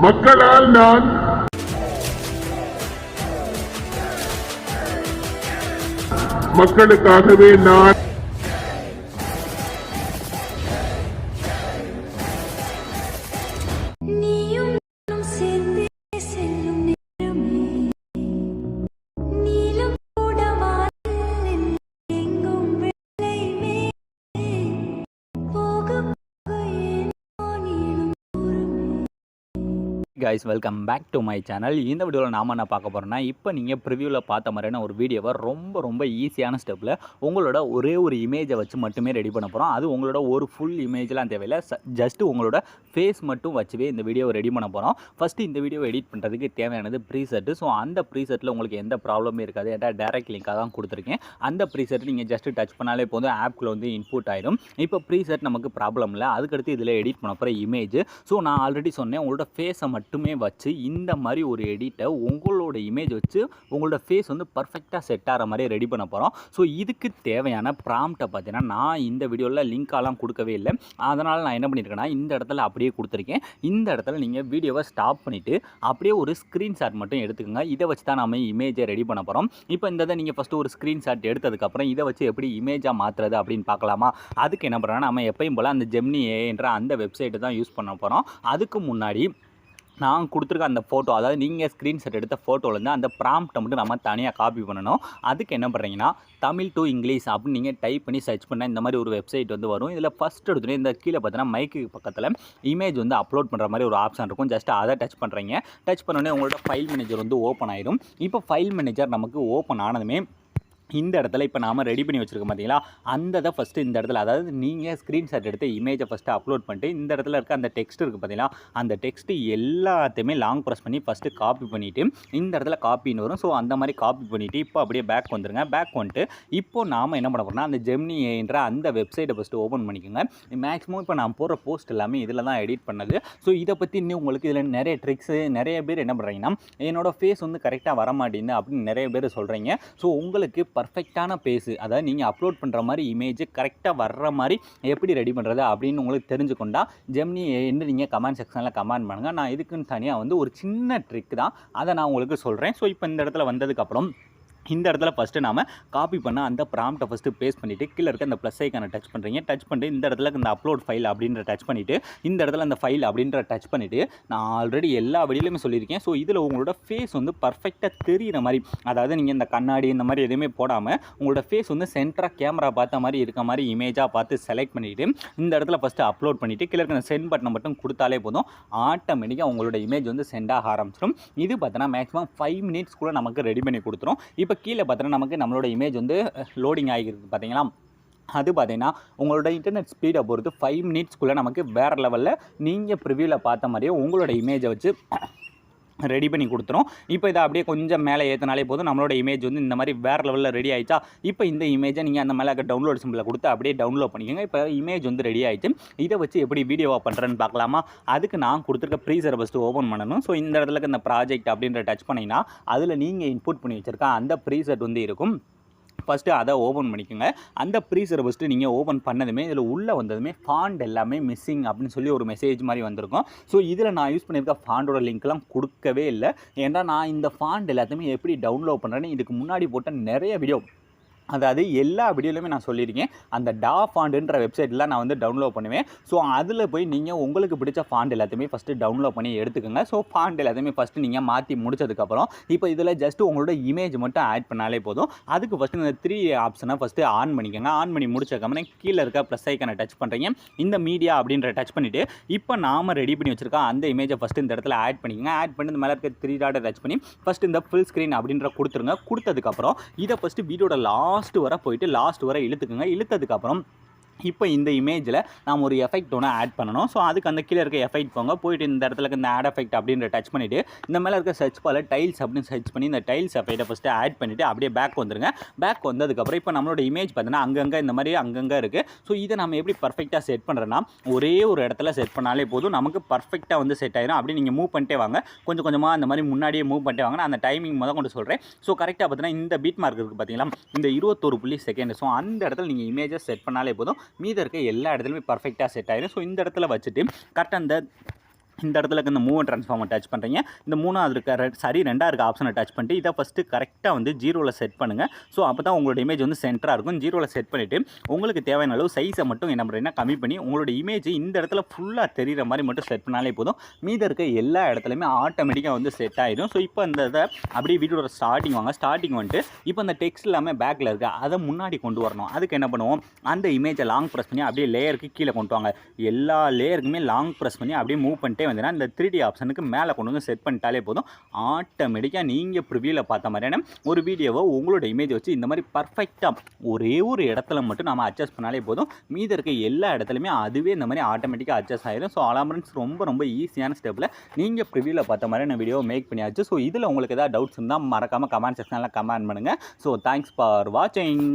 மக்களால் நான் மக்களுக்காகவே நான் guys, welcome back to my channel. இந்த வீடியோவில் நாம என்ன பார்க்க போகிறோம்னா, இப்போ நீங்கள் ப்ரிவியூவில் பார்த்த மாதிரியான ஒரு வீடியோவை ரொம்ப ஈஸியான ஸ்டெப்பில் உங்களோட ஒரே ஒரு இமேஜை வச்சு மட்டுமே ரெடி பண்ண போகிறோம். அது உங்களோட ஒரு ஃபுல் இமேஜ்லாம் தேவையில்லை, ஜஸ்ட்டு உங்களோட ஃபேஸ் மட்டும் வச்சுவே இந்த வீடியோவை ரெடி பண்ண போகிறோம். ஃபஸ்ட்டு இந்த வீடியோவை எடிட் பண்ணுறதுக்கு தேவையானது ப்ரீசெட்டு. ஸோ அந்த ப்ரீசெட்டில் உங்களுக்கு எந்த ப்ராப்ளமே இருக்காது, ஏன்னா டேரக்ட் லிங்காக தான் கொடுத்துருக்கேன். அந்த ப்ரீசெட் நீங்கள் ஜஸ்ட்டு டச் பண்ணாலே போதும், ஆப்குள்ளே வந்து இன்புட் ஆயிடும். இப்போ ப்ரீசெட் நமக்கு ப்ராப்ளம் இல்லை. அதுக்கடுத்து இதில் எடிட் பண்ண போகிற இமேஜ். ஸோ நான் ஆல்ரெடி சொன்னேன், உங்களோட ஃபேஸை மட்டுமே வச்சு இந்த மாதிரி ஒரு எடிட்டை உங்களோட இமேஜ் வச்சு உங்களோட ஃபேஸ் வந்து பர்ஃபெக்டாக செட் ஆகிற மாதிரி ரெடி பண்ண போகிறோம். ஸோ இதுக்கு தேவையான ப்ராம்ப்டை பார்த்தீங்கன்னா நான் இந்த வீடியோவில் லிங்காலாம் கொடுக்கவே இல்லை. அதனால் நான் என்ன பண்ணியிருக்கேன்னா, இந்த இடத்துல அப்படியே கொடுத்துருக்கேன். இந்த இடத்துல நீங்கள் வீடியோவை ஸ்டாப் பண்ணிவிட்டு அப்படியே ஒரு ஸ்க்ரீன்ஷாட் மட்டும் எடுத்துக்கோங்க. இதை வச்சு தான் நம்ம இமேஜை ரெடி பண்ண போகிறோம். இப்போ இந்த இதை நீங்கள் ஃபஸ்ட்டு ஒரு ஸ்க்ரீன்ஷாட் எடுத்ததுக்கப்புறம் இதை வச்சு எப்படி இமேஜாக மாற்றுறது அப்படின்னு பார்க்கலாமா? அதுக்கு என்ன பண்ணுறோன்னா, நம்ம எப்பயும் போல் அந்த ஜெமினி ஏஐ என்ற அந்த வெப்சைட்டை தான் யூஸ் பண்ண போகிறோம். அதுக்கு முன்னாடி நான் கொடுத்துருக்க அந்த ஃபோட்டோ, அதாவது நீங்கள் ஸ்க்ரீன்ஷாட் எடுத்த ஃபோட்டோலேருந்து அந்த ப்ராம்ப்டை மட்டும் நம்ம தனியாக காப்பி பண்ணணும். அதுக்கு என்ன பண்ணுறீங்கன்னா, தமிழ் டு இங்கிலீஷ் அப்படின்னு நீங்கள் டைப் பண்ணி சர்ச் பண்ணால் இந்த மாதிரி ஒரு வெப்சைட் வந்து வரும். இதில் ஃபஸ்ட் எடுத்துகிட்டு இந்த கீழே பார்த்தீங்கன்னா மைக்கு பக்கத்தில் இமேஜ் வந்து அப்லோட் பண்ணுற மாதிரி ஒரு ஆப்ஷன் இருக்கும். ஜஸ்ட் அதை டச் பண்ணுறீங்க. டச் பண்ணோடனே உங்களோட ஃபைல் மேனேஜர் வந்து ஓப்பன் ஆயிடும். இப்போ ஃபைல் மேனேஜர் நமக்கு ஓப்பன் ஆனதுமே இந்த இடத்துல இப்போ நாம் ரெடி பண்ணி வச்சுருக்கோம் பார்த்தீங்களா, அந்த இதை ஃபஸ்ட்டு இந்த இடத்துல, அதாவது நீங்கள் ஸ்க்ரீன்ஷாட் எடுத்து இமேஜை ஃபஸ்ட்டு அப்லோட் பண்ணிட்டு இந்த இடத்துல இருக்க அந்த டெக்ஸ்ட் இருக்குது பார்த்தீங்களா, அந்த டெக்ஸ்ட்டு எல்லாத்தையுமே லாங் ப்ரெஸ் பண்ணி ஃபஸ்ட்டு காப்பி பண்ணிவிட்டு இந்த இடத்துல காப்பின்னு வரும். ஸோ அந்த மாதிரி காப்பி பண்ணிவிட்டு இப்போ அப்படியே பேக் வந்துடுங்க. பேக் வந்துட்டு இப்போ நாம் என்ன பண்ண போகிறோம்னா, அந்த ஜெமினி என்ற அந்த வெப்சைட்டை ஃபஸ்ட்டு ஓப்பன் பண்ணிக்கோங்க. மேக்ஸிமம் இப்போ நான் போடுற போஸ்ட் எல்லாமே இதில் தான் எடிட் பண்ணது. ஸோ இதை பற்றி இன்னும் உங்களுக்கு இதில் நிறைய ட்ரிக்ஸு, நிறைய பேர் என்ன பண்ணுறீங்கன்னா, என்னோடய ஃபேஸ் வந்து கரெக்டாக வர மாட்டேங்குது அப்படின்னு நிறைய பேர் சொல்கிறீங்க. ஸோ உங்களுக்கு பர்ஃபெக்டான பேஸு, அதாவது நீங்கள் அப்லோட் பண்ணுற மாதிரி இமேஜ் கரெக்டாக வர்ற மாதிரி எப்படி ரெடி பண்ணுறது அப்படின்னு உங்களுக்கு தெரிஞ்சுக்கொண்டா ஜெமினி என்று நீங்கள் கமெண்ட் செக்ஷனில் கமெண்ட் பண்ணுங்கள். நான் இதுக்குன்னு தனியாக வந்து ஒரு சின்ன ட்ரிக் தான், அதை நான் உங்களுக்கு சொல்கிறேன். ஸோ இப்போ இந்த இடத்துல வந்ததுக்கப்புறம் இந்த இடத்துல ஃபஸ்ட்டு நாம் காப்பி பண்ண அந்த ப்ராம்ப்டை ஃபஸ்ட்டு பேஸ்ட் பண்ணிவிட்டு கீழே இருக்க அந்த ப்ளஸ் ஐக்கானை டச் பண்ணுறீங்க. டச் பண்ணிட்டு இந்த இடத்துல இந்த அப்லோட் ஃபைல் அப்படின்ற டச் பண்ணிவிட்டு இந்த இடத்துல அந்த ஃபைல் அப்படின்ற டச் பண்ணிவிட்டு, நான் ஆல்ரெடி எல்லா வீடியோலையுமே சொல்லியிருக்கேன். ஸோ இதில் உங்களோட ஃபேஸ் வந்து பர்ஃபெக்டாக தெரிகிற மாதிரி, அதாவது நீங்கள் இந்த கண்ணாடி இந்த மாதிரி எதுவுமே போடாமல் உங்களோட ஃபேஸ் வந்து சென்டராக கேமரா பார்த்த மாதிரி இருக்க மாதிரி இமேஜாக பார்த்து செலக்ட் பண்ணிவிட்டு இந்த இடத்துல ஃபஸ்ட்டு அப்லோட் பண்ணிவிட்டு கீழே இருக்க அந்த சென்ட் பட்டனை மட்டும் கொடுத்தாலே போதும், ஆட்டோமேட்டிக்காக உங்களோட இமேஜ் வந்து சென்ட் ஆக ஆரம்பிச்சிடும். இது பார்த்தோன்னா மேக்ஸிமம் 5 minutes கூட நமக்கு ரெடி பண்ணி கொடுத்துரும். இப்போ கீழே பார்த்தீங்கன்னா நமக்கு நம்மளோட இமேஜ் வந்து லோடிங் ஆகிருக்கு பார்த்தீங்களா. அது பார்த்தீங்கன்னா உங்களோட இன்டர்நெட் ஸ்பீடை பொறுத்து 5 minutesக்குள்ளே நமக்கு வேறு லெவலில் நீங்கள் ப்ரிவியூவில் பார்த்த மாதிரியே உங்களோட இமேஜை வச்சு ரெடி பண்ணி கொடுத்துரும். இப்போ இதை அப்படியே கொஞ்சம் மேலே ஏற்றினாலே போதும், நம்மளோட இமேஜ் வந்து இந்த மாதிரி வேறு லெவலில் ரெடி ஆகிடுச்சா. இப்போ இந்த இமேஜை நீங்கள் அந்த மேலே டவுன்லோட் சிம்பிளை கொடுத்து அப்படியே டவுன்லோட் பண்ணிக்கோங்க. இப்போ இமேஜ் வந்து ரெடி ஆகிடுச்சு. இதை வச்சு எப்படி வீடியோவாக பண்ணுறேன்னு பார்க்கலாமா? அதுக்கு நான் கொடுத்துருக்க ப்ரீசரை ஃபஸ்ட்டு ஓப்பன் பண்ணணும். ஸோ இந்த இடத்துல இந்த ப்ராஜெக்ட் அப்படின்ற டச் பண்ணிங்கன்னா அதில் நீங்கள் இன்புட் பண்ணி வச்சுருக்க அந்த ப்ரீசெட் வந்து இருக்கும். ஃபஸ்ட்டு அதை ஓப்பன் பண்ணிக்கோங்க. அந்த ப்ரீசரை ஃபஸ்ட்டு நீங்கள் ஓப்பன் பண்ணதுமே இதில் உள்ளே வந்ததுமே ஃபாண்ட் எல்லாமே மிஸ்ஸிங் அப்படின்னு சொல்லி ஒரு மெசேஜ் மாதிரி வந்திருக்கும். ஸோ இதில் நான் யூஸ் பண்ணியிருக்க ஃபாண்டோட லிங்க்லாம் கொடுக்கவே இல்லை. ஏன்னா நான் இந்த ஃபாண்ட் எல்லாத்தையுமே எப்படி டவுன்லோட் பண்ணுறேன்னு இதுக்கு முன்னாடி போட்ட நிறைய வீடியோ, அதாவது எல்லா வீடியோலையுமே நான் சொல்லியிருக்கேன். அந்த டா ஃபாண்டுன்ற வெப்சைட்டில் நான் வந்து டவுன்லோட் பண்ணுவேன். ஸோ அதில் போய் நீங்கள் உங்களுக்கு பிடிச்ச ஃபாண்ட் எல்லாத்தையுமே ஃபஸ்ட்டு டவுன்லோட் பண்ணி எடுத்துக்கோங்க. ஸோ ஃபாண்ட் எல்லாத்தையுமே ஃபஸ்ட்டு நீங்கள் மாற்றி முடிச்சதுக்கப்புறம் இப்போ இதில் ஜஸ்ட்டு உங்களோட இமேஜ் மட்டும் ஆட் பண்ணாலே போதும். அதுக்கு ஃபஸ்ட்டு இந்த 3 ஆப்ஷனை ஃபஸ்ட்டு ஆன் பண்ணிக்கோங்க. ஆன் பண்ணி முடிச்சதுக்கப்புறம் கீழே இருக்க ப்ளஸ் ஐக்கானை டச் பண்ணுறீங்க. இந்த மீடியா அப்படின்ற டச் பண்ணிவிட்டு இப்போ நாம் ரெடி பண்ணி வச்சுருக்கோம் அந்த இமேஜை ஃபஸ்ட்டு இந்த இடத்துல ஆட் பண்ணிக்கோங்க. ஆட் பண்ணி இந்த மேலே இருக்க 3 டாட்டை டச் பண்ணி ஃபஸ்ட்டு இந்த ஃபுல் ஸ்க்ரீன் அப்படின்ற கொடுத்துருங்க. கொடுத்ததுக்கப்புறம் இதை ஃபஸ்ட்டு வீடியோட லாஸ்ட் வர போயிட்டு லாஸ்ட் வரை இழுத்துக்குங்க. இழுத்ததுக்கப்புறம் இப்போ இந்த இமேஜில் நாம் ஒரு எஃபெக்ட் ஒன்று ஆட் பண்ணணும். ஸோ அதுக்கு அந்த கீழே இருக்க எஃபெக்ட் போங்க. போயிட்டு இந்த இடத்துல இந்த ஆட் எஃபெக்ட் அப்படின்ற டச் பண்ணிவிட்டு இந்த மேலே இருக்க சர்ச் பாரில் டைல்ஸ் அப்படின்னு சர்ச் பண்ணி இந்த டைல்ஸ் எஃபெக்ட்டை ஃபஸ்ட்டு ஆட் பண்ணிவிட்டு அப்படியே பேக் வந்துருங்க. பேக் வந்ததுக்கப்புறம் இப்போ நம்மளோட இமேஜ் பார்த்தீங்கன்னா அங்கங்கே இந்த மாதிரி அங்கங்கே இருக்குது. ஸோ இதை நம்ம எப்படி பர்ஃபெக்டாக செட் பண்ணுறோன்னா, ஒரே ஒரு இடத்துல செட் பண்ணாலே போதும், நமக்கு பர்ஃபெக்டாக வந்து செட் ஆயிடும். அப்படி நீங்கள் மூவ் பண்ணிட்டே வாங்க, கொஞ்சம் கொஞ்சமாக அந்த மாதிரி முன்னாடியே மூவ் பண்ணிட்டே வாங்க. நான் அந்த டைமிங் கொண்டு சொல்கிறேன். ஸோ கரெக்டாக பார்த்தீங்கன்னா இந்த பீட் மார்க் இருக்குது பார்த்தீங்களா, இந்த 21 செகண்ட். ஸோ அந்த இடத்துல நீங்கள் இமேஜை செட் பண்ணாலே போதும், மீத இருக்க எல்லா இடத்துலையுமே பர்ஃபெக்டாக செட் ஆகிடும். ஸோ இந்த இடத்துல வச்சுட்டு கரெக்டாக அந்த இந்த இடத்துல இருக்க இந்த மூவ் ட்ரான்ஸ்ஃபார்மை டச் பண்ணுறீங்க. இந்த மூணாவது இருக்க ரெண்டாக இருக்க ஆப்ஷனை டச் பண்ணிட்டு இதை ஃபஸ்ட்டு கரெக்டாக வந்து 0ல் செட் பண்ணுங்கள். ஸோ அப்போ தான் உங்களோட இமேஜ் வந்து சென்டராக இருக்கும். 0ல் செட் பண்ணிவிட்டு உங்களுக்கு தேவையான அளவு சைஸை மட்டும் என்ன பண்ணுறீங்கன்னா கம்மி பண்ணி உங்களோட இமேஜ் இந்த இடத்துல ஃபுல்லாக தெரிகிற மாதிரி மட்டும் செட் பண்ணாலே போதும். மீதி இருக்க எல்லா இடத்துலையுமே ஆட்டோமேட்டிக்காக வந்து செட் ஆகிடும். ஸோ இப்போ இந்த இதை அப்படியே வீடியோட ஸ்டார்டிங் வாங்க. ஸ்டார்டிங் வந்துட்டு இப்போ இந்த டெக்ஸ்ட் எல்லாமே பேக்கில் இருக்குது, அதை முன்னாடி கொண்டு வரணும். அதுக்கு என்ன பண்ணுவோம், அந்த இமேஜை லாங் ப்ரெஸ் பண்ணி அப்படியே லேயருக்கு கீழே கொண்டு வாங்க. எல்லா லேயருக்குமே லாங் ப்ரெஸ் பண்ணி அப்படியே மூவ் பண்ணிட்டே வந்தீங்கன்னா இந்த 3D ஆப்ஷனுக்கு மேலே கொண்டு வந்து செட் பண்ணிட்டாலே போதும். ஆட்டோமேட்டிக்காக நீங்கள் ப்ரிவியூவில் பார்த்த மாதிரியான ஒரு வீடியோவை உங்களோட இமேஜ் வச்சு இந்த மாதிரி பர்ஃபெக்டாக ஒரே ஒரு இடத்துல மட்டும் நம்ம அட்ஜஸ்ட் பண்ணாலே போதும். மீதி இருக்க எல்லா இடத்துலையுமே அதுவே இந்த மாதிரி ஆட்டோமேட்டிக்காக அட்ஜஸ்ட் ஆகிடும். ஸோ அலாமரன்ஸ் ரொம்ப ஈஸியான ஸ்டெப்பில் நீங்கள் ப்ரிவியூவில் பார்த்த மாதிரியான வீடியோவை மேக் பண்ணியாச்சு. ஸோ இதில் உங்களுக்கு ஏதாவது டவுட்ஸ் இருந்தால் மறக்காமல் கமெண்ட் செக்ஷனில் கமெண்ட் பண்ணுங்கள். ஸோ தேங்க்ஸ் ஃபார் வாட்சிங்.